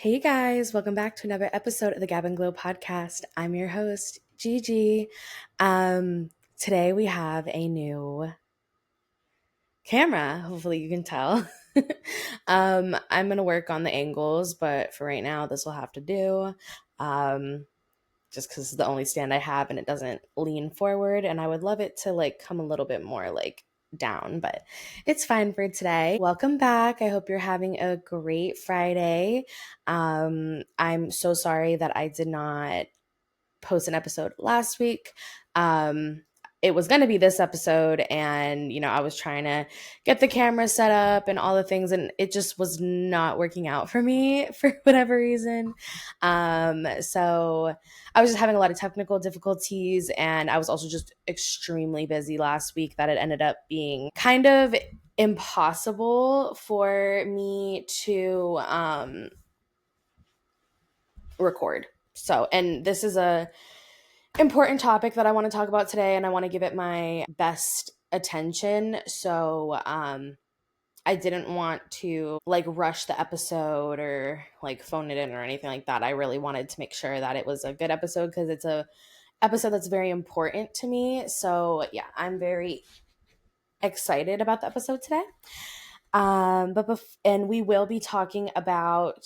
Hey guys, welcome back to another episode of the Gab and Glow podcast. I'm your host, Gigi. Today we have a new camera. Hopefully you can tell. I'm gonna work on the angles, but for right now, this will have to do. Um, just because it's the only stand I have and it doesn't lean forward, and I would love it to come a little bit more down, but it's fine for today. Welcome back. I hope you're having a great Friday. I'm so sorry that I did not post an episode last week. It was going to be this episode, and I was trying to get the camera set up and all the things, and it just was not working out for me for whatever reason. So I was just having a lot of technical difficulties, and I was also just extremely busy last week that it ended up being kind of impossible for me to record. So, and this is a important topic that I want to talk about today, and I want to give it my best attention. So, I didn't want to rush the episode or phone it in or anything like that. I really wanted to make sure that it was a good episode because it's a episode that's very important to me. So, yeah, I'm very excited about the episode today. And we will be talking about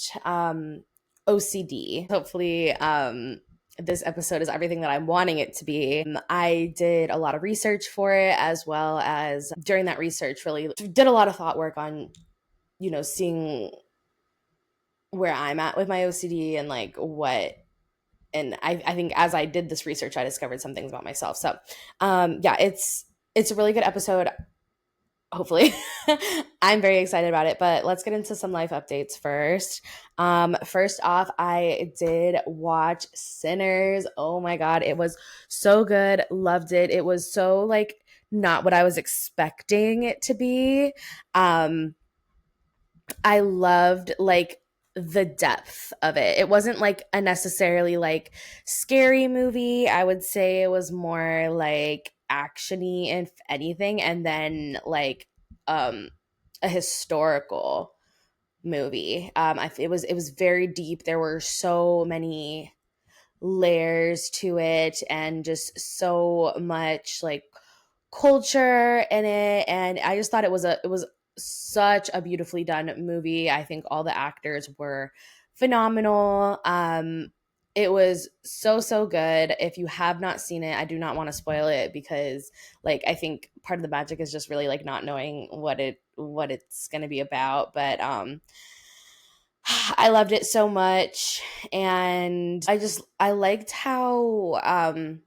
OCD. Hopefully, this episode is everything that I'm wanting it to be. I did a lot of research for it, as well as during that research, really did a lot of thought work on, seeing where I'm at with my OCD and what. And I think as I did this research, I discovered some things about myself. So, yeah, it's a really good episode. Hopefully. I'm very excited about it, but let's get into some life updates first. First off, I did watch Sinners. Oh my God, it was so good. Loved it. It was so not what I was expecting it to be. I loved the depth of it. It wasn't a necessarily scary movie. I would say it was more actiony, if anything, and then um a historical movie. It was very deep. There were so many layers to it, and just so much culture in it, and I just thought it was such a beautifully done movie. I think all the actors were phenomenal. It was so good. If you have not seen it, I do not want to spoil it because I think part of the magic is just really not knowing what it's going to be about, but I loved it so much, and I liked how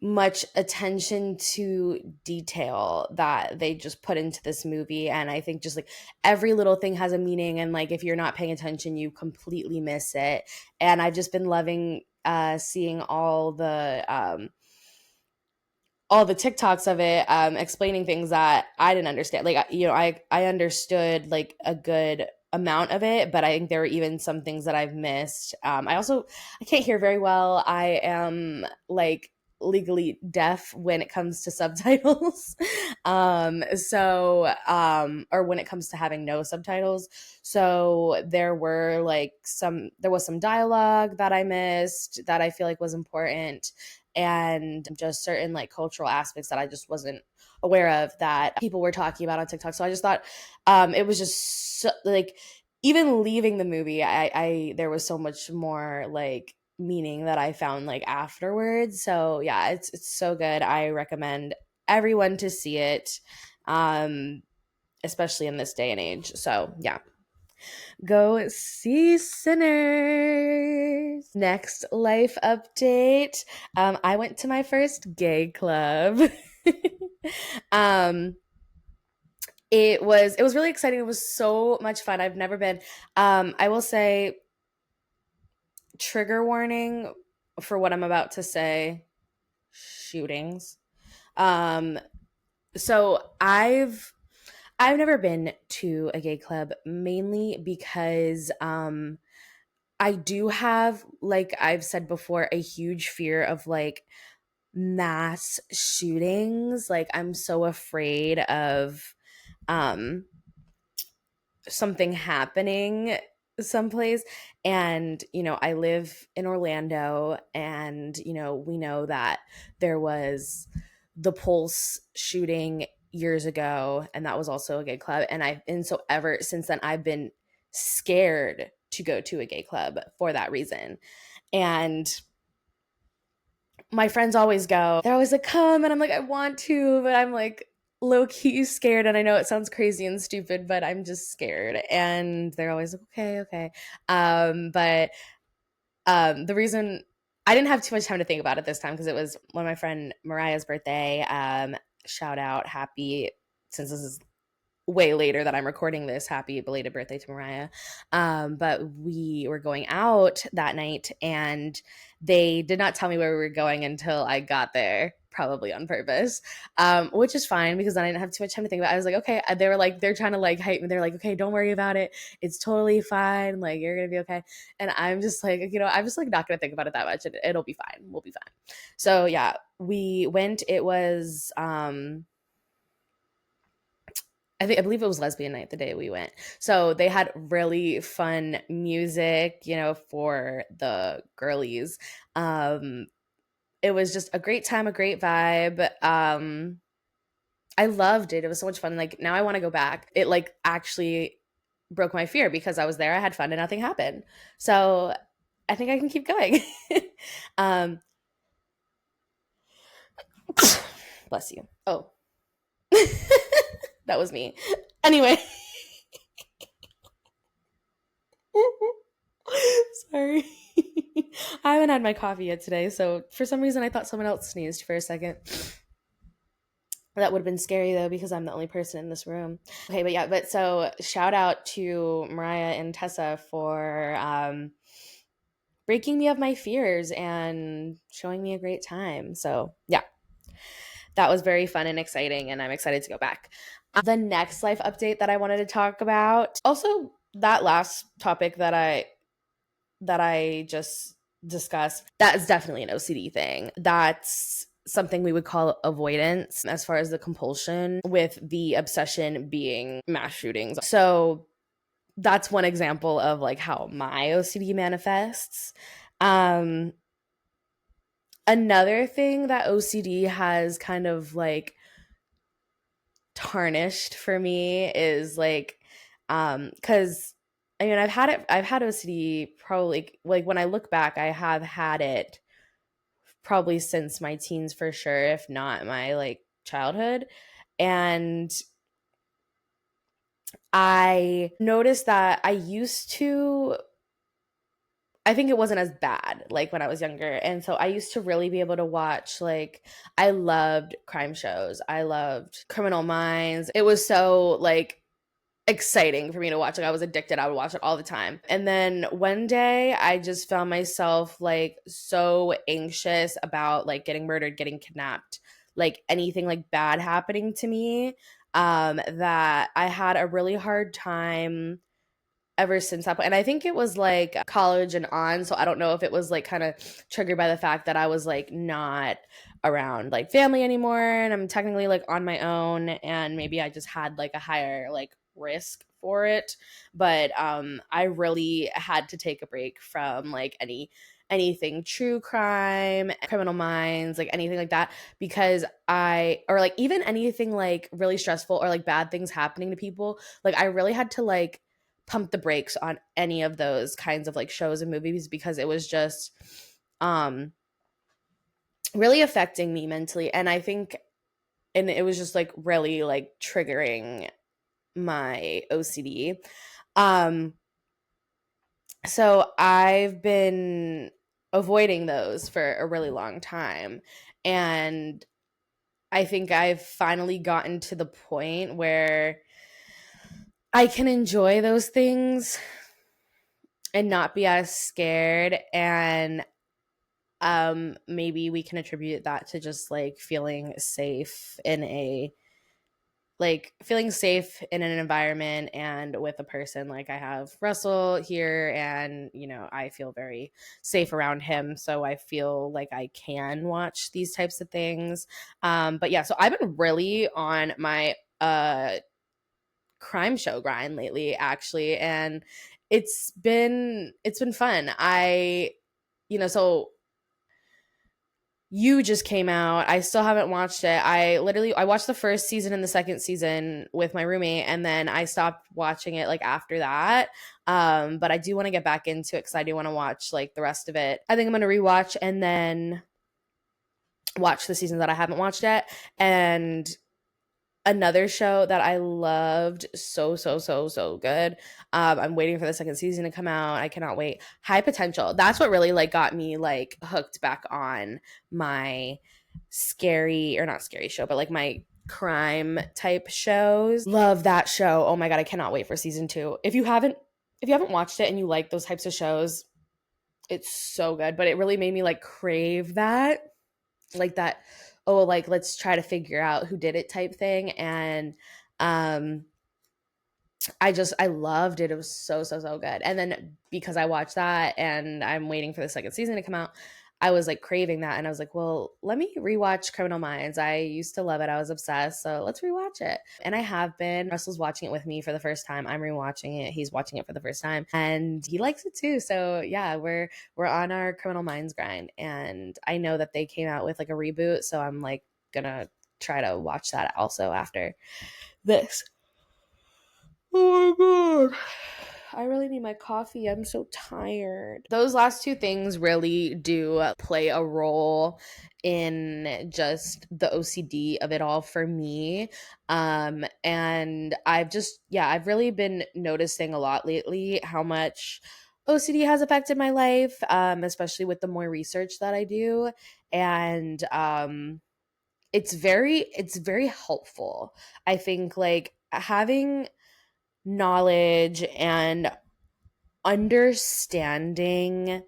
much attention to detail that they just put into this movie. And I think just every little thing has a meaning, and if you're not paying attention, you completely miss it. And I've just been loving seeing all the TikToks of it, explaining things that I didn't understand. I understood a good amount of it, but I think there were even some things that I've missed. I can't hear very well. I am legally deaf when it comes to subtitles. Or when it comes to having no subtitles. So there was some dialogue that I missed that I feel was important, and just certain cultural aspects that I just wasn't aware of that people were talking about on TikTok. So I just thought it was just so, even leaving the movie, I there was so much more meaning that I found afterwards. So yeah, it's so good. I recommend everyone to see it, especially in this day and age. So yeah, go see Sinners. Next life update. I went to my first gay club. um, it was really exciting. It was so much fun. I've never been. I will say, trigger warning for what I'm about to say. Shootings. Um, so I've never been to a gay club, mainly because I do have, I've said before, a huge fear of mass shootings. I'm so afraid of something happening someplace. And, I live in Orlando, and, we know that there was the Pulse shooting years ago, and that was also a gay club. And so ever since then, I've been scared to go to a gay club for that reason. And my friends always go, they're always like, come. And I'm like, I want to, but I'm like low key scared. And I know it sounds crazy and stupid, but I'm just scared. And they're always like, okay, okay. But the reason I didn't have too much time to think about it this time, because it was one of my friend Mariah's birthday. Shout out, happy, since this is way later that I'm recording this, happy belated birthday to Mariah. But we were going out that night, and they did not tell me where we were going until I got there, probably on purpose, which is fine because then I didn't have too much time to think about it. I was like, okay. They were like, they're trying to like hype me. They're like, okay, don't worry about it. It's totally fine. Like, you're going to be okay. And I'm just like, I'm just like not going to think about it that much. It'll be fine. We'll be fine. So yeah, we went. It was, I believe it was lesbian night the day we went. So they had really fun music, for the girlies. It was just a great time, a great vibe. I loved it. It was so much fun. Like, now I want to go back. It like actually broke my fear because I was there, I had fun, and nothing happened. So I think I can keep going. um Bless you. Oh. That was me. Anyway. Sorry. I haven't had my coffee yet today, so for some reason I thought someone else sneezed for a second. That would have been scary though, because I'm the only person in this room. Okay, but yeah, so shout out to Mariah and Tessa for breaking me of my fears and showing me a great time. So yeah, that was very fun and exciting, and I'm excited to go back. The next life update that I wanted to talk about, also that last topic that I just discussed, that is definitely an OCD thing. That's something we would call avoidance, as far as the compulsion, with the obsession being mass shootings. So that's one example of like how my OCD manifests. Another thing that OCD has kind of like tarnished for me is like, because I've had OCD probably, like, when I look back, I have had it probably since my teens for sure, if not my like childhood. And I noticed that I think it wasn't as bad like when I was younger. And so I used to really be able to watch, like, I loved crime shows. I loved Criminal Minds. It was so like exciting for me to watch. Like, I was addicted. I would watch it all the time. And then one day I just found myself like so anxious about like getting murdered, getting kidnapped, like anything like bad happening to me, that I had a really hard time ever since that point. And I think it was like college and on. So I don't know if it was like kind of triggered by the fact that I was like not around like family anymore, and I'm technically like on my own, and maybe I just had like a higher like risk for it. But I really had to take a break from like anything true crime, Criminal Minds, like anything like that, because or like even anything like really stressful or like bad things happening to people, like I really had to like pump the brakes on any of those kinds of like shows and movies, because it was just really affecting me mentally. And I think, and it was just like really like triggering my OCD. um so I've been avoiding those for a really long time, and I think I've finally gotten to the point where I can enjoy those things and not be as scared. And maybe we can attribute that to just like feeling safe in an environment and with a person. Like, I have Russell here, and I feel very safe around him, so I feel like I can watch these types of things. But yeah, so I've been really on my crime show grind lately, actually. And it's been fun. So You just came out. I still haven't watched it. I watched the first season and the second season with my roommate, and then I stopped watching it like after that. But I do want to get back into it because I do want to watch like the rest of it. I think I'm gonna rewatch and then watch the seasons that I haven't watched yet. And another show that I loved so good. I'm waiting for the second season to come out. I cannot wait. High Potential. That's what really like got me like hooked back on my scary or not scary show, but like my crime type shows. Love that show. Oh my god, I cannot wait for season 2. If you haven't watched it and you like those types of shows, it's so good. But it really made me like crave that like that, oh, like let's try to figure out who did it type thing. And um I loved it. It was so good. And then because I watched that and I'm waiting for the second season to come out, I was like craving that, and I was like, well, let me rewatch Criminal Minds. I used to love it. I was obsessed. So let's rewatch it. And I have been. Russell's watching it with me for the first time. I'm rewatching it. He's watching it for the first time. And he likes it too. So yeah, we're on our Criminal Minds grind. And I know that they came out with like a reboot. So I'm like gonna try to watch that also after this. Oh my god. I really need my coffee. I'm so tired. Those last two things really do play a role in just the OCD of it all for me. And I've really been noticing a lot lately how much OCD has affected my life, especially with the more research that I do. And it's very helpful. I think like having knowledge and understanding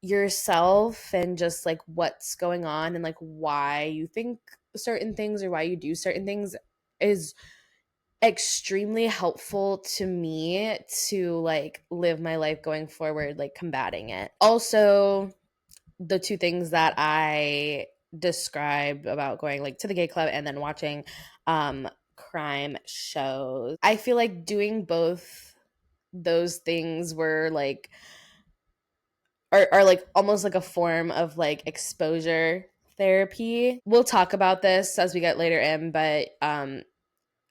yourself and just like what's going on and like why you think certain things or why you do certain things is extremely helpful to me to like live my life going forward, like combating it. Also, the two things that I described about going like to the gay club and then watching crime shows. I feel like doing both those things were like are like almost like a form of like exposure therapy. We'll talk about this as we get later in, but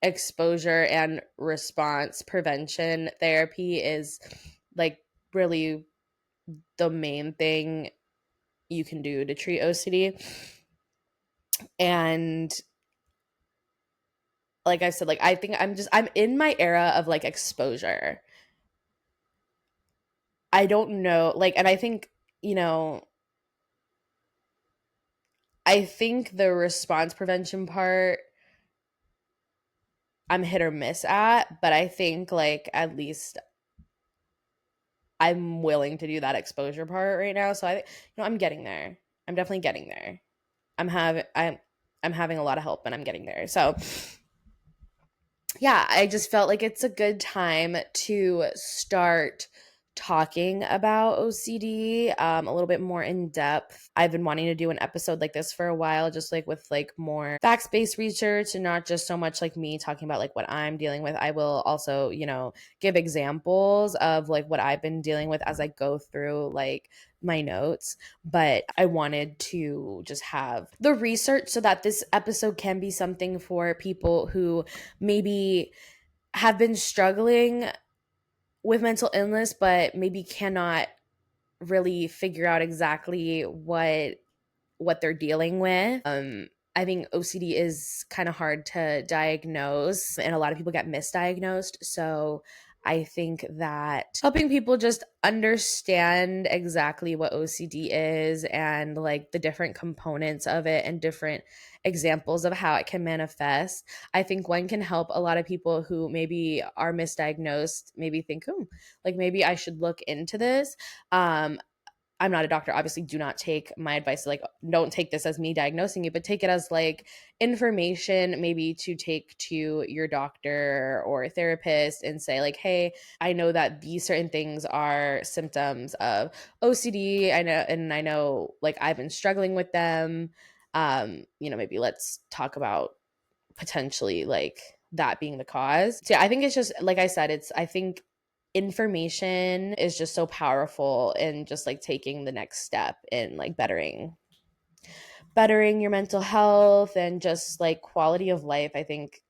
exposure and response prevention therapy is like really the main thing you can do to treat OCD. And like I said, like I think I'm in my era of like exposure. I don't know, like, and I think, you know, I think the response prevention part I'm hit or miss at, but I think like at least I'm willing to do that exposure part right now. So I think, I'm getting there. I'm definitely getting there. I'm having a lot of help and I'm getting there. So yeah, I just felt like it's a good time to start talking about OCD a little bit more in depth. I've been wanting to do an episode like this for a while, just like with like more facts-based research and not just so much like me talking about like what I'm dealing with. I will also, give examples of like what I've been dealing with as I go through like my notes, but I wanted to just have the research so that this episode can be something for people who maybe have been struggling with mental illness, but maybe cannot really figure out exactly what they're dealing with. I think OCD is kind of hard to diagnose, and a lot of people get misdiagnosed. So I think that helping people just understand exactly what OCD is and like the different components of it and different examples of how it can manifest, I think one can help a lot of people who maybe are misdiagnosed, maybe think, like maybe I should look into this. I'm not a doctor. Obviously, do not take my advice. Like, don't take this as me diagnosing you, but take it as like information, maybe to take to your doctor or therapist and say, like, hey, I know that these certain things are symptoms of OCD. I know, like, I've been struggling with them. Maybe let's talk about potentially like that being the cause. So yeah, I think it's just like I said, I think information is just so powerful in just like taking the next step in like bettering your mental health and just like quality of life. I think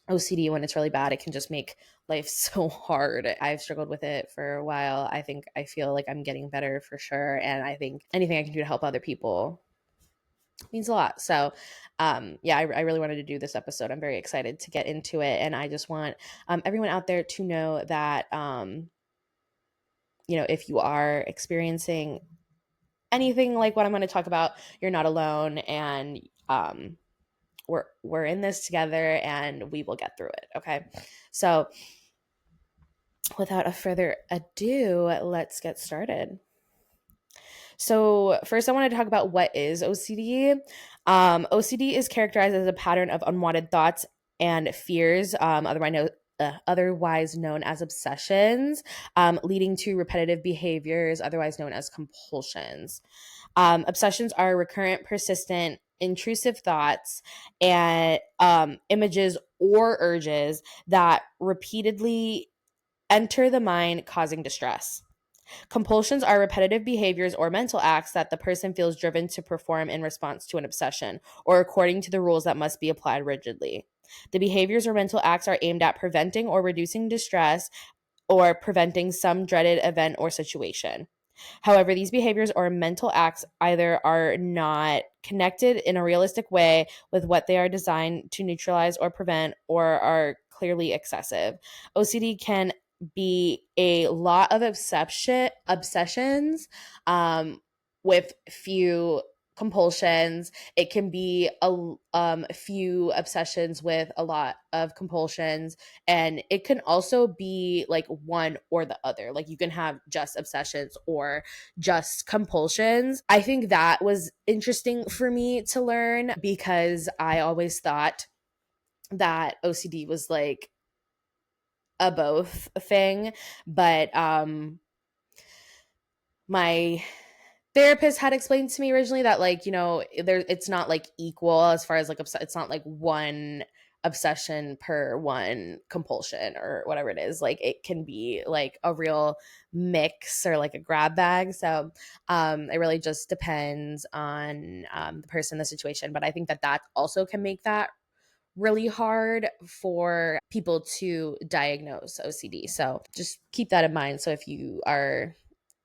OCD, when it's really bad, it can just make life so hard. I've struggled with it for a while. I feel like I'm getting better for sure. And I think anything I can do to help other people means a lot. So, yeah, I really wanted to do this episode. I'm very excited to get into it. And I just want everyone out there to know that, if you are experiencing anything like what I'm going to talk about, you're not alone. And we're in this together and we will get through it. Okay. So, without a further ado, let's get started. So, first, I want to talk about what is OCD. OCD is characterized as a pattern of unwanted thoughts and fears, otherwise known as obsessions, leading to repetitive behaviors, otherwise known as compulsions. Obsessions are recurrent, persistent, intrusive thoughts and images or urges that repeatedly enter the mind, causing distress. Compulsions are repetitive behaviors or mental acts that the person feels driven to perform in response to an obsession or according to the rules that must be applied rigidly. The behaviors or mental acts are aimed at preventing or reducing distress or preventing some dreaded event or situation. However, these behaviors or mental acts either are not connected in a realistic way with what they are designed to neutralize or prevent, or are clearly excessive. OCD can be a lot of obsessions with few compulsions. It can be a few obsessions with a lot of compulsions, and it can also be like one or the other. Like you can have just obsessions or just compulsions. I think that was interesting for me to learn because I always thought that OCD was like a both thing, but my therapist had explained to me originally that like it's not like equal as far as like it's not like one obsession per one compulsion or whatever it is. Like it can be like a real mix or like a grab bag. So it really just depends on the person, the situation. But I think that also can make that really hard for people to diagnose OCD. So just keep that in mind. So if you are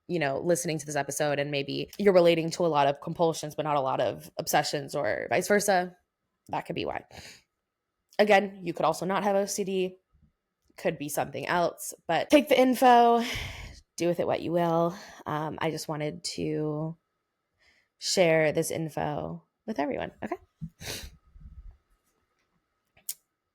listening to this episode and maybe you're relating to a lot of compulsions, but not a lot of obsessions or vice versa, that could be why. Again, you could also not have OCD, could be something else, but take the info, do with it what you will. I just wanted to share this info with everyone. Okay.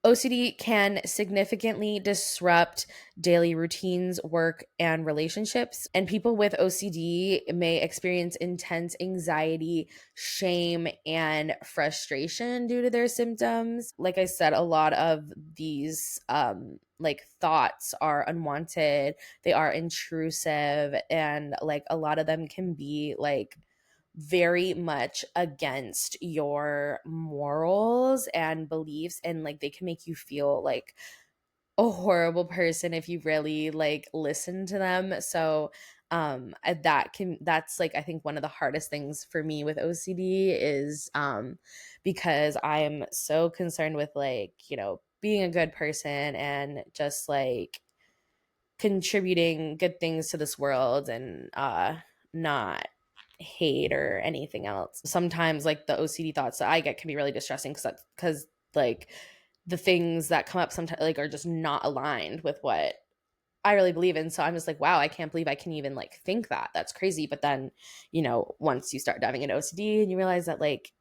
OCD can significantly disrupt daily routines, work, and relationships. And people with OCD may experience intense anxiety, shame, and frustration due to their symptoms. Like I said, a lot of these like thoughts are unwanted, they are intrusive, and like a lot of them can be like very much against your morals and beliefs, and like they can make you feel like a horrible person if you really like listen to them. So that's like I think one of the hardest things for me with OCD is because I am so concerned with like being a good person and just like contributing good things to this world and not hate or anything else. Sometimes like the OCD thoughts that I get can be really distressing because like the things that come up sometimes like are just not aligned with what I really believe in. So I'm just like, wow, I can't believe I can even like think that. That's crazy. But then, once you start diving into OCD and you realize that like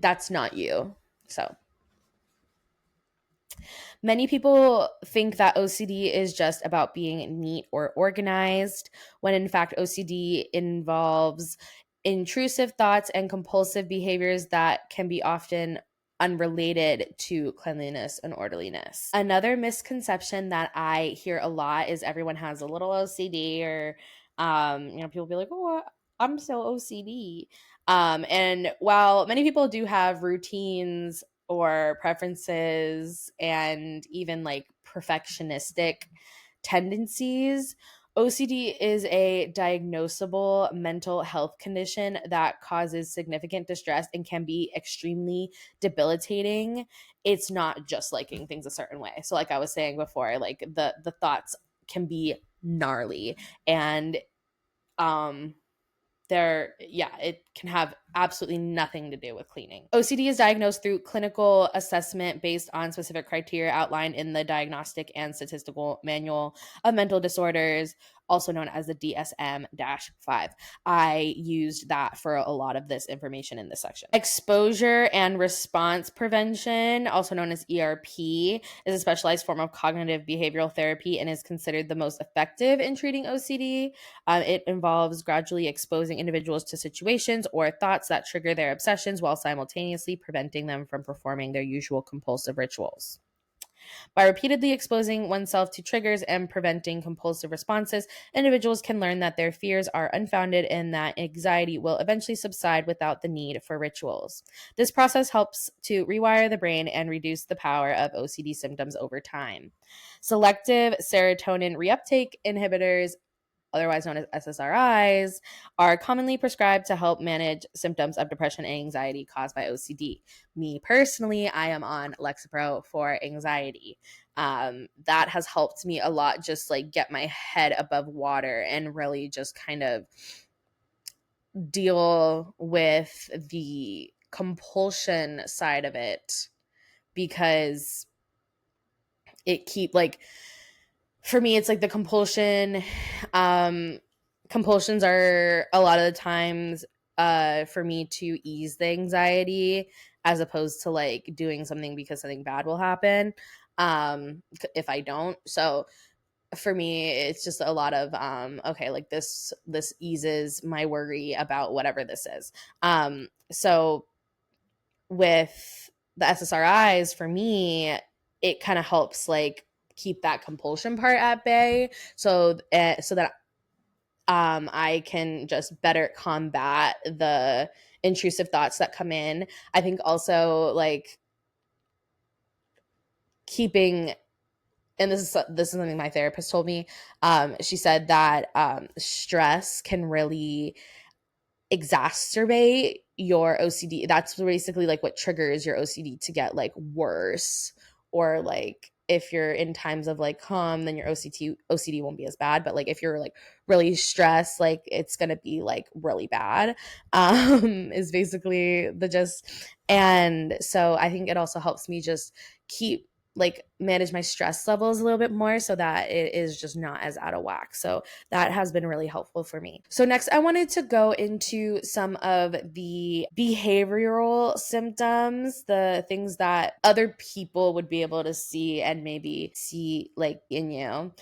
that's not you. So many people think that OCD is just about being neat or organized, when in fact, OCD involves intrusive thoughts and compulsive behaviors that can be often unrelated to cleanliness and orderliness. Another misconception that I hear a lot is everyone has a little OCD, or people be like, "Oh, I'm so OCD." And while many people do have routines or preferences and even like perfectionistic tendencies. OCD is a diagnosable mental health condition that causes significant distress and can be extremely debilitating. It's not just liking things a certain way. So like I was saying before, like the thoughts can be gnarly, and um it can have absolutely nothing to do with cleaning. OCD is diagnosed through clinical assessment based on specific criteria outlined in the Diagnostic and Statistical Manual of Mental Disorders, also known as the DSM-5. I used that for a lot of this information in this section. Exposure and response prevention, also known as ERP, is a specialized form of cognitive behavioral therapy and is considered the most effective in treating OCD. It involves gradually exposing individuals to situations or thoughts that trigger their obsessions while simultaneously preventing them from performing their usual compulsive rituals. By repeatedly exposing oneself to triggers and preventing compulsive responses, individuals can learn that their fears are unfounded and that anxiety will eventually subside without the need for rituals. This process helps to rewire the brain and reduce the power of OCD symptoms over time. Selective serotonin reuptake inhibitors, otherwise known as SSRIs, are commonly prescribed to help manage symptoms of depression and anxiety caused by OCD. Me personally, I am on Lexapro for anxiety. That has helped me a lot, just like get my head above water and really just kind of deal with the compulsion side of it, because for me, it's like the compulsions are a lot of the times for me to ease the anxiety, as opposed to like doing something because something bad will happen if I don't. So for me, it's just a lot of okay, like this eases my worry about whatever this is. So with the SSRIs, for me, it kind of helps like keep that compulsion part at bay, so that I can just better combat the intrusive thoughts that come in. I think also like keeping, and this is something my therapist told me. She said that stress can really exacerbate your OCD. That's basically like what triggers your OCD to get like worse, or like if you're in times of like calm, then your OCD won't be as bad. But like if you're like really stressed, like it's gonna be like really bad. Is basically the gist. And so I think it also helps me just keep like manage my stress levels a little bit more, so that it is just not as out of whack. So that has been really helpful for me. So next, I wanted to go into some of the behavioral symptoms, the things that other people would be able to see and maybe see like in you.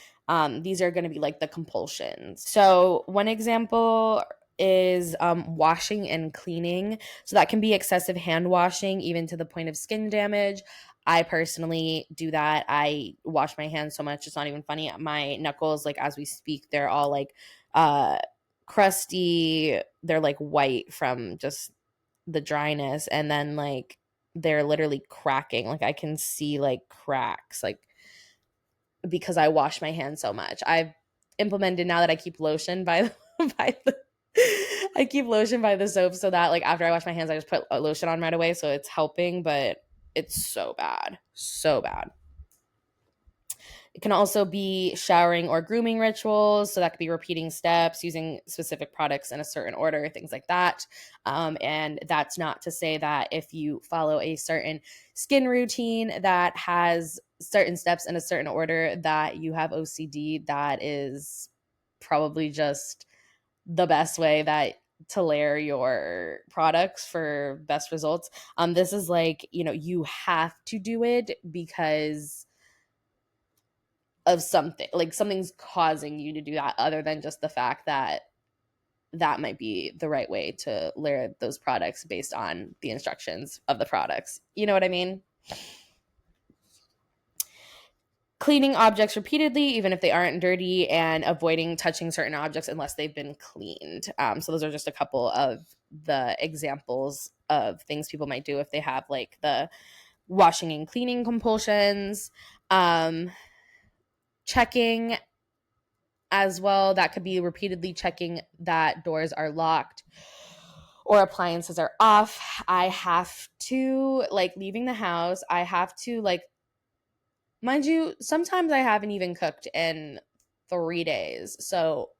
These are going to be like the compulsions. So one example is washing and cleaning. So that can be excessive hand washing, even to the point of skin damage. I personally do that. I wash my hands so much, it's not even funny. My knuckles, like as we speak, they're all like crusty. They're like white from just the dryness, and then like they're literally cracking. Like I can see like cracks, like because I wash my hands so much. I've implemented now that I keep lotion by by the I keep lotion by the soap, so that like after I wash my hands, I just put a lotion on right away, so it's helping. But it's so bad, so bad. It can also be showering or grooming rituals. So that could be repeating steps, using specific products in a certain order, things like that. And that's not to say that if you follow a certain skin routine that has certain steps in a certain order that you have OCD. That is probably just the best way that to layer your products for best results. This is like, you have to do it because of something, like something's causing you to do that, other than just the fact that that might be the right way to layer those products based on the instructions of the products. You know what I mean? Cleaning objects repeatedly, even if they aren't dirty, and avoiding touching certain objects unless they've been cleaned. So those are just a couple of the examples of things people might do if they have like the washing and cleaning compulsions. checking as well. That could be repeatedly checking that doors are locked or appliances are off. I have to, like, leaving the house, I have to, like, mind you, sometimes I haven't even cooked in 3 days. So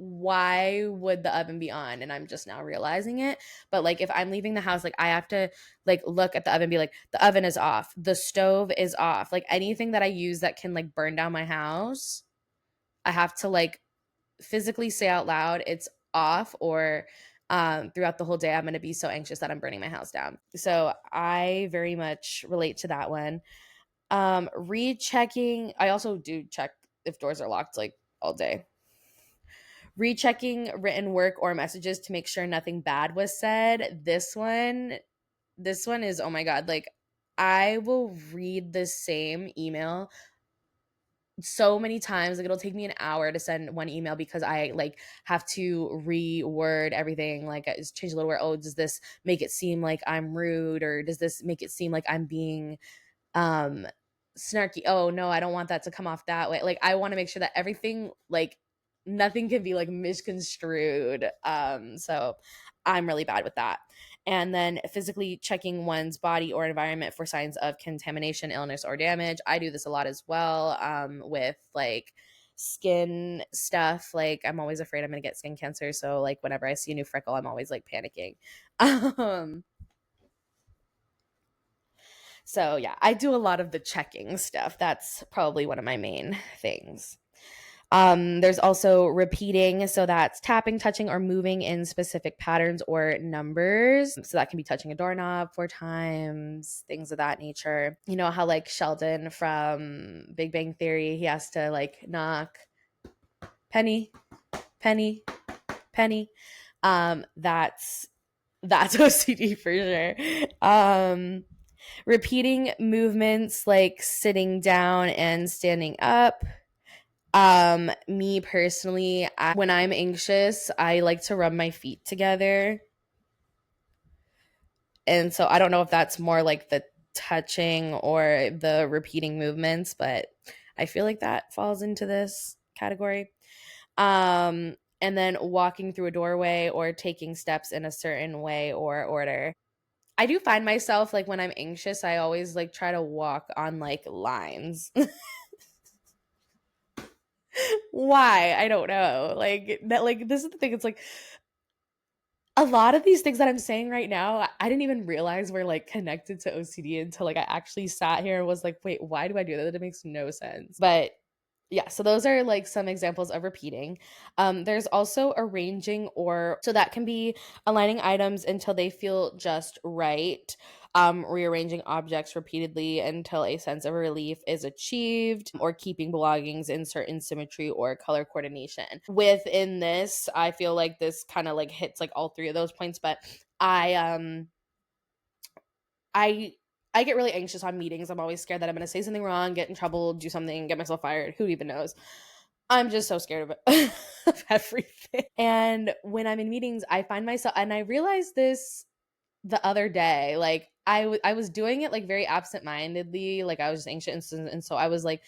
why would the oven be on? And I'm just now realizing it. But like if I'm leaving the house, like I have to like look at the oven, be like, the oven is off, the stove is off, like anything that I use that can like burn down my house, I have to like physically say out loud it's off, or throughout the whole day I'm going to be so anxious that I'm burning my house down. So I very much relate to that one. Rechecking, I also do check if doors are locked like all day. Rechecking written work or messages to make sure nothing bad was said. This one is, oh my god, like I will read the same email so many times, like it'll take me an hour to send one email because I like have to reword everything, like change a little word. Oh, does this make it seem like I'm rude, or does this make it seem like I'm being um snarky? Oh no, I don't want that to come off that way. Like I want to make sure that everything, like nothing can be like misconstrued. So I'm really bad with that. And then physically checking one's body or environment for signs of contamination, illness, or damage. I do this a lot as well, with like skin stuff. Like I'm always afraid I'm gonna get skin cancer, so like whenever I see a new freckle, I'm always like panicking. um So yeah, I do a lot of the checking stuff. That's probably one of my main things. There's also repeating. So that's tapping, touching, or moving in specific patterns or numbers. So that can be touching a doorknob 4 times, things of that nature. You know how like Sheldon from Big Bang Theory, he has to like knock penny, penny, penny. That's OCD for sure. Repeating movements like sitting down and standing up. Me personally, when I'm anxious, I like to rub my feet together. And so I don't know if that's more like the touching or the repeating movements, but I feel like that falls into this category. And then walking through a doorway or taking steps in a certain way or order. I do find myself like when I'm anxious, I always like try to walk on like lines. Why? I don't know. Like that, like this is the thing. It's like a lot of these things that I'm saying right now, I didn't even realize were like connected to OCD until like I actually sat here and was like, wait, why do I do that? It makes no sense. But yeah, so those are like some examples of repeating. There's also arranging, or so that can be aligning items until they feel just right, rearranging objects repeatedly until a sense of relief is achieved, or keeping belongings in certain symmetry or color coordination. Within this, I feel like this kind of like hits like all three of those points, but I I get really anxious on meetings. I'm always scared that I'm going to say something wrong, get in trouble, do something, get myself fired. Who even knows? I'm just so scared of it, of everything. And when I'm in meetings, I find myself, and I realized this the other day, like I was doing it like very absent-mindedly, like I was just anxious, and so I was like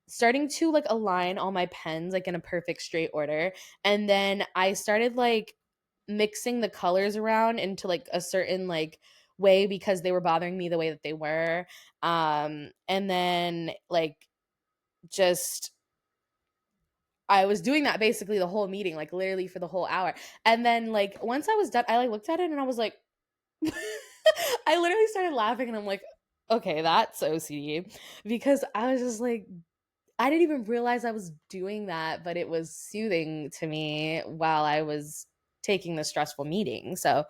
starting to like align all my pens like in a perfect straight order, and then I started like mixing the colors around into like a certain like way because they were bothering me the way that they were. And then like just I was doing that basically the whole meeting, like literally for the whole hour. And then like once I was done, I like looked at it and I was like I literally started laughing and I'm like, okay, that's OCD, because I was just like, I didn't even realize I was doing that, but it was soothing to me while I was taking the stressful meeting. So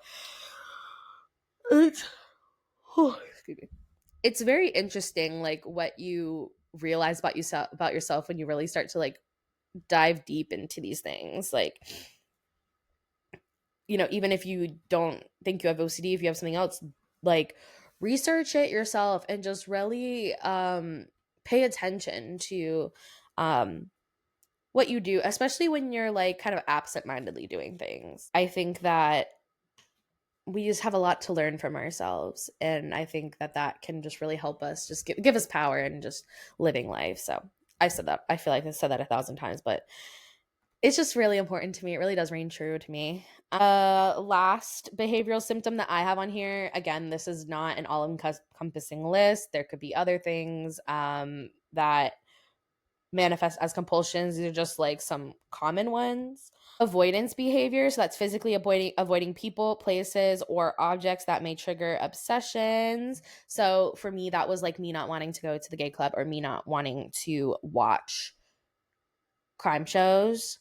it's, excuse me. It's very interesting, like what you realize about yourself when you really start to like dive deep into these things. Like, you know, even if you don't think you have OCD, if you have something else, like research it yourself and just really pay attention to um what you do, especially when you're like kind of absent-mindedly doing things. I think that we just have a lot to learn from ourselves, and I think that that can just really help us just give us power and just living life. So I said that. I feel like I said that 1,000 times, but it's just really important to me. It really does ring true to me. Last behavioral symptom that I have on here, again, this is not an all encompassing list. There could be other things that manifest as compulsions. These are just like some common ones. Avoidance behavior. So that's physically avoiding people, places, or objects that may trigger obsessions. So for me, that was like me not wanting to go to the gay club or me not wanting to watch crime shows.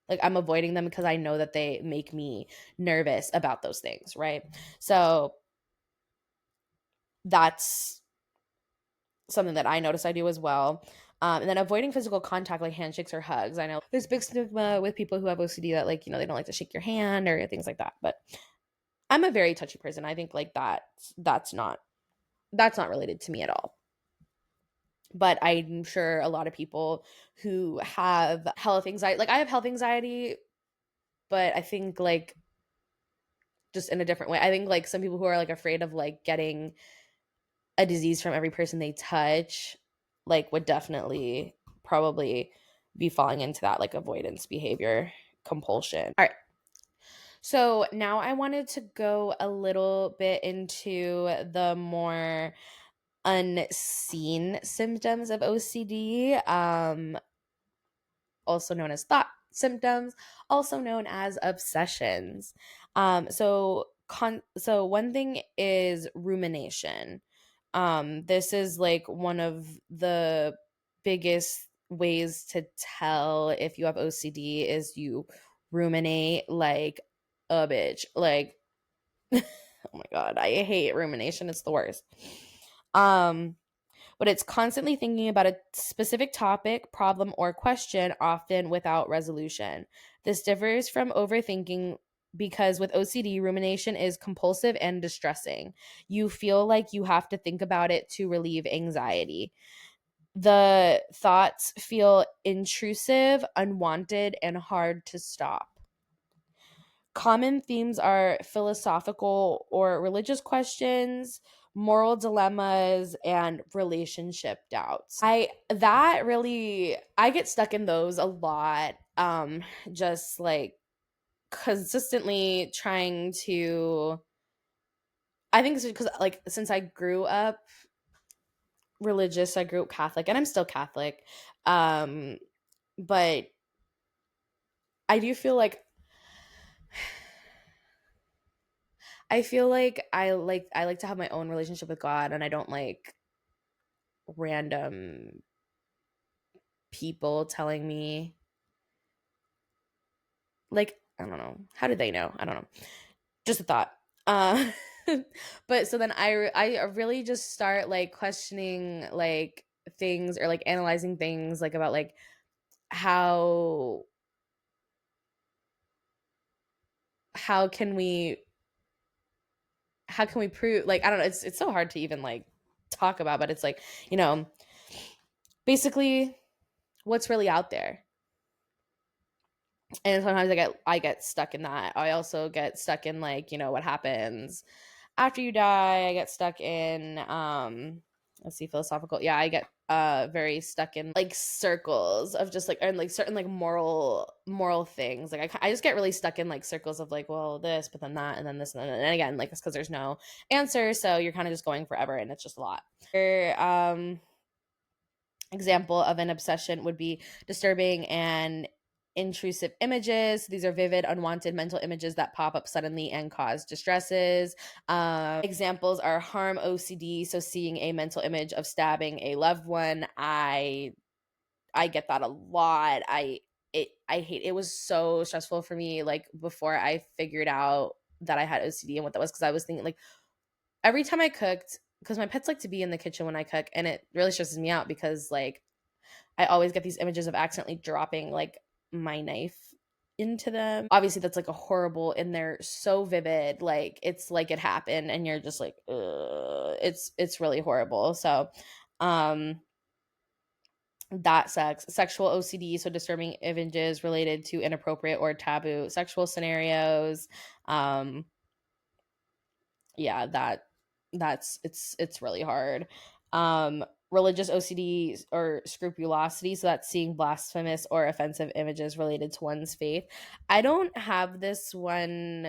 Like I'm avoiding them because I know that they make me nervous about those things, right? So that's something that I notice I do as well. And then avoiding physical contact like handshakes or hugs. I know there's big stigma with people who have OCD that like, they don't like to shake your hand or things like that. But I'm a very touchy person. I think like that's not related to me at all. But I'm sure a lot of people who have health anxiety, like I have health anxiety, but I think like just in a different way. I think like some people who are like afraid of like getting a disease from every person they touch, like would definitely probably be falling into that like avoidance behavior compulsion. All right. So now I wanted to go a little bit into the more unseen symptoms of OCD. Also known as thought symptoms, also known as obsessions. So one thing is rumination. This is like one of the biggest ways to tell if you have OCD is you ruminate like a bitch. Like, oh my god, I hate rumination. It's the worst. Um, but it's constantly thinking about a specific topic, problem, or question, often without resolution. This differs from overthinking because with OCD, rumination is compulsive and distressing. You feel like you have to think about it to relieve anxiety. The thoughts feel intrusive, unwanted, and hard to stop. Common themes are philosophical or religious questions, moral dilemmas, and relationship doubts. I get stuck in those a lot. Just like consistently trying to, I think it's because like since I grew up religious, I grew up Catholic and I'm still Catholic. Um, but I feel like I like to have my own relationship with God and I don't like random people telling me like I don't know. How did they know? I don't know. Just a thought. Uh but so then I really just start like questioning like things or like analyzing things like about like how how can we how can we prove like I don't know, it's so hard to even like talk about, but it's like, you know, basically what's really out there. And sometimes I get stuck in that. I also get stuck in like, what happens after you die. I get stuck in let's see, philosophical. Yeah, I get very stuck in like circles of just like and like certain like moral things. Like I just get really stuck in like circles of like, well, this, but then that, and then this, and again, like it's because there's no answer, so you're kind of just going forever, and it's just a lot. Example of an obsession would be disturbing and intrusive images. These are vivid, unwanted mental images that pop up suddenly and cause distresses. Examples are harm OCD, so seeing a mental image of stabbing a loved one. I get that a lot. I hate it. Was so stressful for me like before I figured out that I had OCD and what that was because I was thinking like every time I cooked, because my pets like to be in the kitchen when I cook, and it really stresses me out because like I always get these images of accidentally dropping like my knife into them. Obviously, that's like a horrible, and they're so vivid, like it's like it happened, and you're just like, ugh. It's really horrible. So, um, that sucks. Sexual OCD, so disturbing images related to inappropriate or taboo sexual scenarios. Um, yeah, that's it's really hard. religious OCD or scrupulosity. So that's seeing blasphemous or offensive images related to one's faith. I don't have this one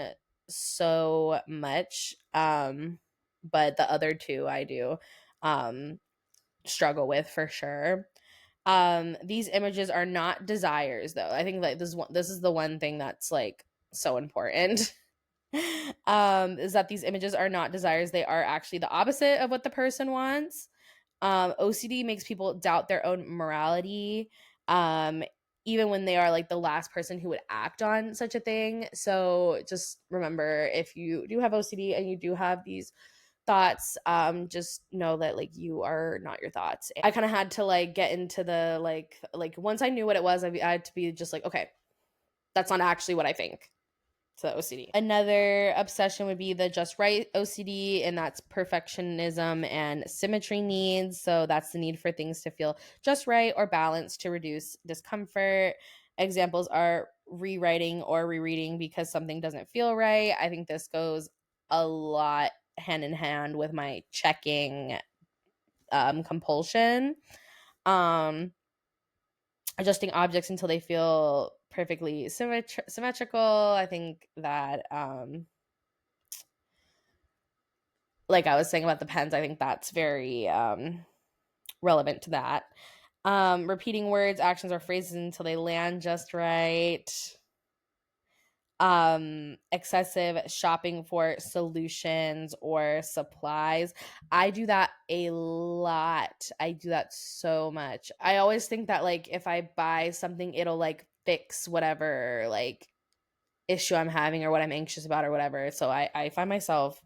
so much, but the other two I do struggle with for sure. These images are not desires, though. I think like this is the one thing that's like so important. Is that these images are not desires, they are actually the opposite of what the person wants. OCD makes people doubt their own morality, um, even when they are like the last person who would act on such a thing. So just remember, if you do have OCD and you do have these thoughts, just know that like you are not your thoughts. I kind of had to like get into the like once I knew what it was, I had to be just like, okay, that's not actually what I think. So OCD. Another obsession would be the just right OCD, and that's perfectionism and symmetry needs. So that's the need for things to feel just right or balanced to reduce discomfort. Examples are rewriting or rereading because something doesn't feel right. I think this goes a lot hand in hand with my checking compulsion. Adjusting objects until they feel perfectly symmetrical. I think that like I was saying about the pens, I think that's very relevant to that. Repeating words, actions, or phrases until they land just right. Excessive shopping for solutions or supplies. I do that a lot. I do that so much. I always think that like if I buy something, it'll like fix whatever like issue I'm having or what I'm anxious about or whatever. So I find myself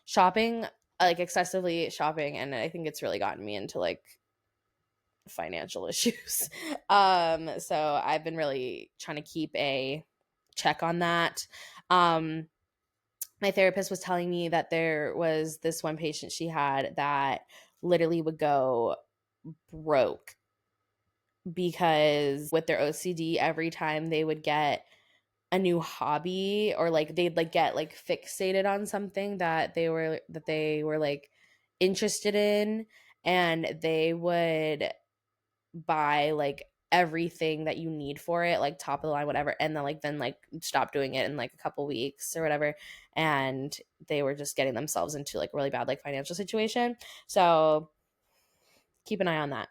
shopping, like excessively shopping, and I think it's really gotten me into like financial issues. So I've been really trying to keep a check on that. My therapist was telling me that there was this one patient she had that literally would go broke because with their OCD, every time they would get a new hobby or like they'd like get like fixated on something that they were like interested in, and they would buy like everything that you need for it, like top of the line whatever, and then stop doing it in like a couple weeks or whatever, and they were just getting themselves into like really bad like financial situation. So keep an eye on that.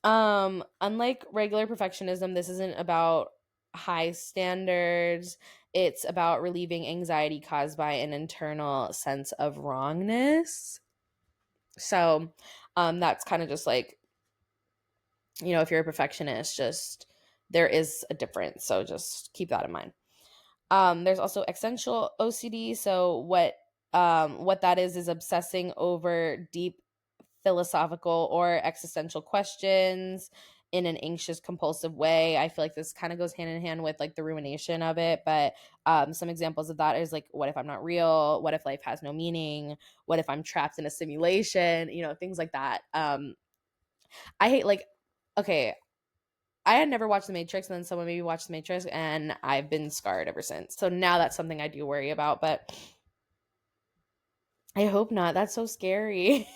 Unlike regular perfectionism, this isn't about high standards. It's about relieving anxiety caused by an internal sense of wrongness. So, that's kind of just like, if you're a perfectionist, just there is a difference. So just keep that in mind. There's also existential OCD. So what that is obsessing over deep philosophical or existential questions in an anxious compulsive way. I feel like this kind of goes hand in hand with like the rumination of it, but some examples of that is like, what if I'm not real? What if life has no meaning? What if I'm trapped in a simulation? Things like that. I hate like, okay, I had never watched The Matrix, and then someone maybe watched The Matrix, and I've been scarred ever since. So now that's something I do worry about, but I hope not. That's so scary.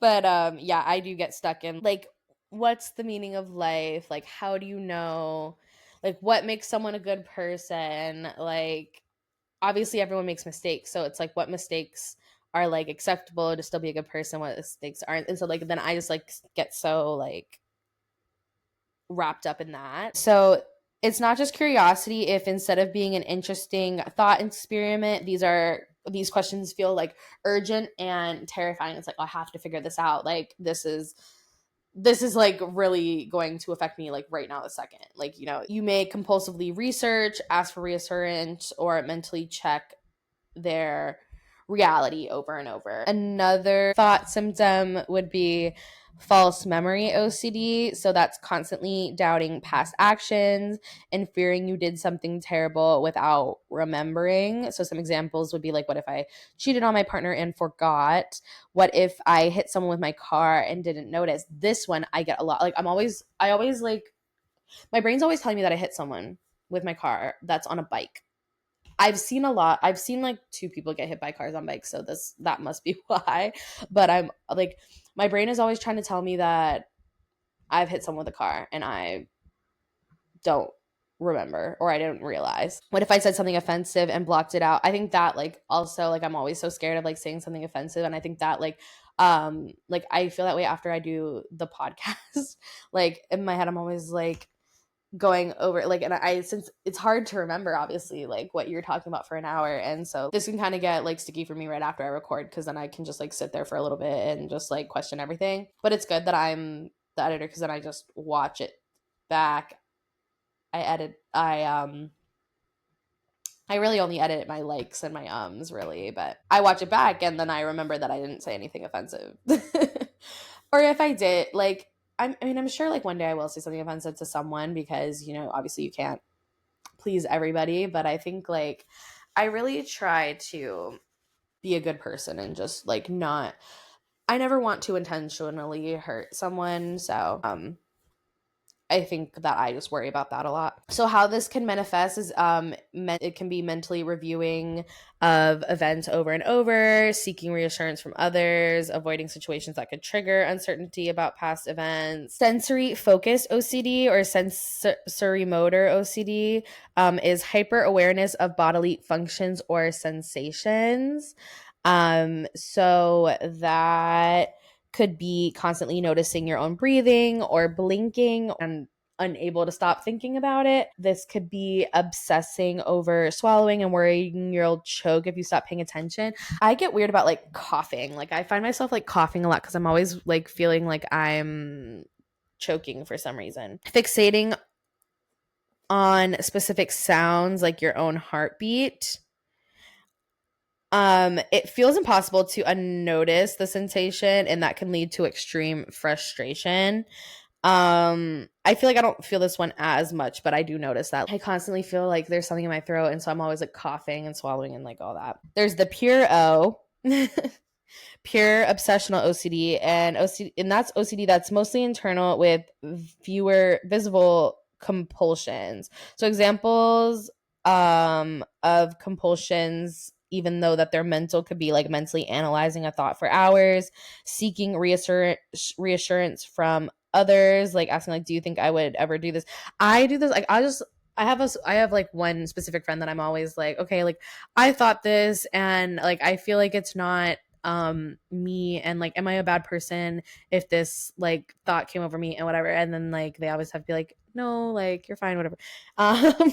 But yeah, I do get stuck in like, what's the meaning of life? Like, how do you know? Like, what makes someone a good person? Like, obviously everyone makes mistakes, so it's like what mistakes are like acceptable to still be a good person, what mistakes aren't. And so like then I just like get so like wrapped up in that. So it's not just curiosity if instead of being an interesting thought experiment, these questions feel like urgent and terrifying. It's like, oh, I have to figure this out. Like this is like really going to affect me like right now the second. Like, you may compulsively research, ask for reassurance, or mentally check their reality over and over. Another thought symptom would be false memory OCD. So that's constantly doubting past actions and fearing you did something terrible without remembering. So some examples would be like, what if I cheated on my partner and forgot? What if I hit someone with my car and didn't notice? This one I get a lot. Like I always like, my brain's always telling me that I hit someone with my car that's on a bike. I've seen a lot. I've seen like 2 people get hit by cars on bikes, so that must be why. But I'm like, my brain is always trying to tell me that I've hit someone with a car and I don't remember or I didn't realize. What if I said something offensive and blocked it out? I think that like also like I'm always so scared of like saying something offensive, and I think that like I feel that way after I do the podcast. Like in my head I'm always like going over like, and I since it's hard to remember obviously like what you're talking about for an hour, and so this can kind of get like sticky for me right after I record, because then I can just like sit there for a little bit and just like question everything. But it's good that I'm the editor, because then I just watch it back. I really only edit my likes and my ums, really, but I watch it back and then I remember that I didn't say anything offensive. Or if I did, like, I mean, I'm sure like one day I will say something offensive to someone, because, you know, obviously you can't please everybody, but I think like I really try to be a good person and just like not, I never want to intentionally hurt someone. So, I think that I just worry about that a lot. So how this can manifest is it can be mentally reviewing of events over and over, seeking reassurance from others, avoiding situations that could trigger uncertainty about past events. Sensory focused OCD or sensory motor OCD is hyper awareness of bodily functions or sensations. So that could be constantly noticing your own breathing or blinking and unable to stop thinking about it. This could be obsessing over swallowing and worrying you'll choke if you stop paying attention. I get weird about like coughing. Like I find myself like coughing a lot because I'm always like feeling like I'm choking for some reason. Fixating on specific sounds like your own heartbeat. It feels impossible to unnotice the sensation, and that can lead to extreme frustration. I feel like I don't feel this one as much, but I do notice that I constantly feel like there's something in my throat, and so I'm always like coughing and swallowing and like all that. There's the pure O, pure obsessional OCD, and that's OCD that's mostly internal with fewer visible compulsions. So examples of compulsions, even though that they're mental, could be like mentally analyzing a thought for hours, seeking reassurance from others, like asking like, do you think I would ever do this? I do this like I have like one specific friend that I'm always like, okay, like I thought this, and like I feel like it's not me, and like am I a bad person if this like thought came over me and whatever, and then like they always have to be like, no, like you're fine, whatever. um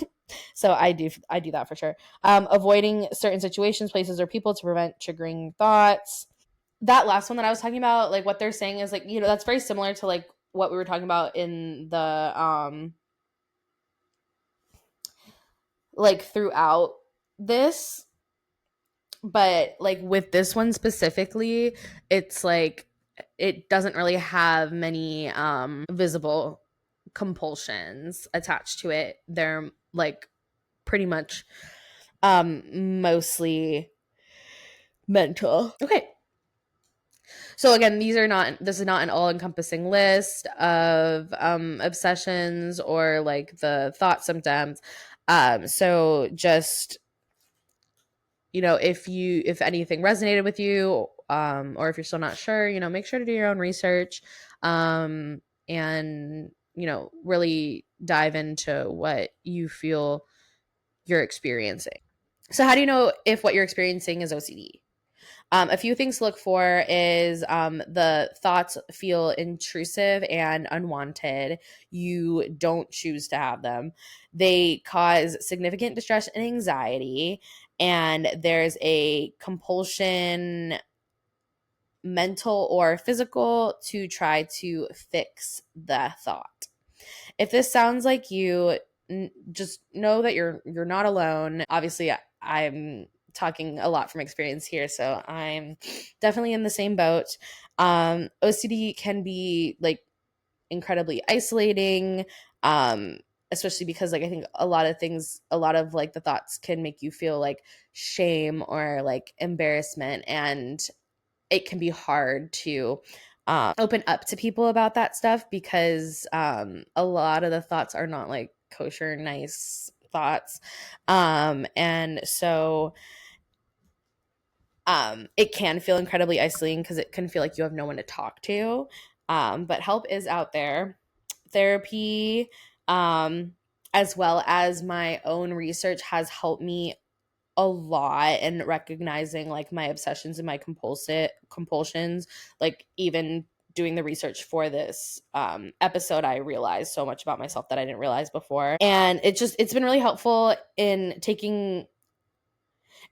so I do that for sure. Avoiding certain situations, places, or people to prevent triggering thoughts. That last one that I was talking about, like what they're saying is like, you know, that's very similar to like what we were talking about in the like throughout this, but like with this one specifically, it's like it doesn't really have many visible compulsions attached to it. They're like pretty much mostly mental. Okay. So again, this is not an all-encompassing list of obsessions or like the thought symptoms. So just, you know, if anything resonated with you, or if you're still not sure, you know, make sure to do your own research, and you know, really dive into what you feel you're experiencing. So how do you know if what you're experiencing is OCD? A few things to look for is the thoughts feel intrusive and unwanted. You don't choose to have them. They cause significant distress and anxiety, and there's a compulsion, mental or physical, to try to fix the thought. If this sounds like you, just know that you're not alone. Obviously, I'm talking a lot from experience here, so I'm definitely in the same boat. OCD can be like incredibly isolating, especially because like I think a lot of like the thoughts can make you feel like shame or like embarrassment, and it can be hard to open up to people about that stuff, because a lot of the thoughts are not like kosher, nice thoughts. And so it can feel incredibly isolating because it can feel like you have no one to talk to. But help is out there. Therapy, as well as my own research, has helped me a lot in recognizing like my obsessions and my compulsions. Like even doing the research for this episode, I realized so much about myself that I didn't realize before. And it's been really helpful in taking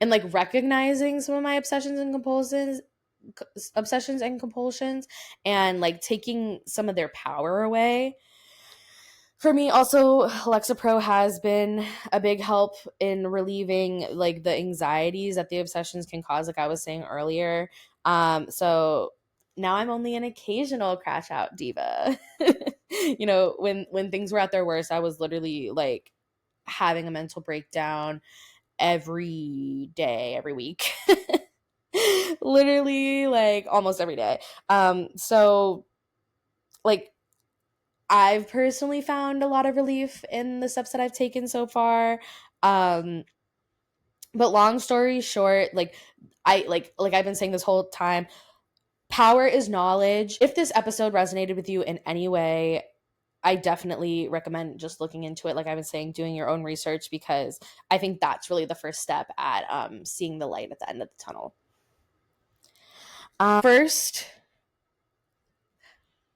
and like recognizing some of my obsessions and compulsions, and like taking some of their power away. For me also, Lexapro has been a big help in relieving like the anxieties that the obsessions can cause, like I was saying earlier. So now I'm only an occasional crash out diva. You know, when things were at their worst, I was literally like having a mental breakdown every day, every week. Literally like almost every day. So like I've personally found a lot of relief in the steps that I've taken so far. Um, but long story short, like I've been saying this whole time, power is knowledge. If this episode resonated with you in any way, I definitely recommend just looking into it. Like I've been saying, doing your own research, because I think that's really the first step at seeing the light at the end of the tunnel. First,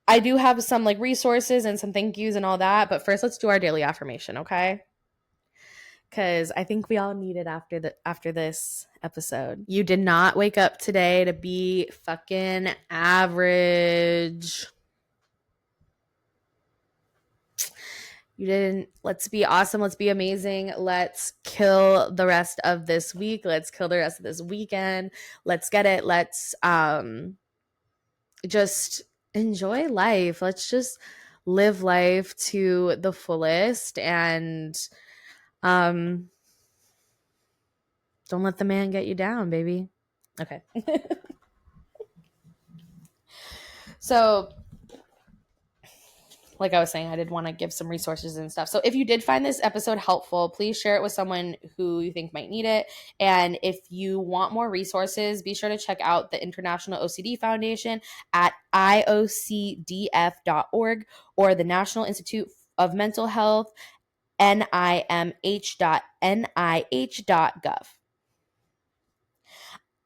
I do have some like resources and some thank yous and all that, but first let's do our daily affirmation, okay? Because I think we all need it after this episode. You did not wake up today to be fucking average. You didn't. Let's be awesome. Let's be amazing. Let's kill the rest of this week. Let's kill the rest of this weekend. Let's get it. Let's just enjoy life. Let's just live life to the fullest, and don't let the man get you down, baby. Okay. So like I was saying, I did want to give some resources and stuff. So if you did find this episode helpful, please share it with someone who you think might need it. And if you want more resources, be sure to check out the International OCD Foundation at iocdf.org, or the National Institute of Mental Health, nimh.nih.gov.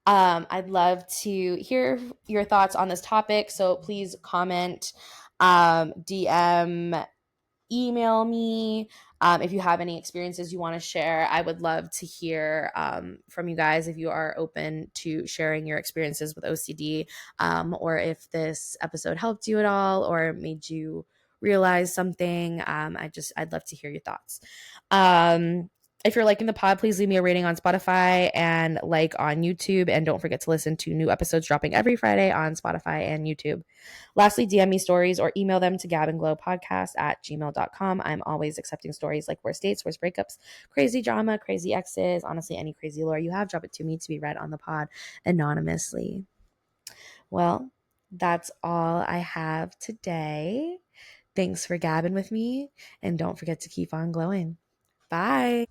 I'd love to hear your thoughts on this topic. So please comment, DM, email me. If you have any experiences you want to share, I would love to hear from you guys if you are open to sharing your experiences with OCD, or if this episode helped you at all or made you realize something. I'd love to hear your thoughts. If you're liking the pod, please leave me a rating on Spotify and like on YouTube. And don't forget to listen to new episodes dropping every Friday on Spotify and YouTube. Lastly, DM me stories or email them to gabandglowpodcast@gmail.com. I'm always accepting stories like worst dates, worst breakups, crazy drama, crazy exes, honestly, any crazy lore you have, drop it to me to be read on the pod anonymously. Well, that's all I have today. Thanks for gabbing with me, and don't forget to keep on glowing. Bye.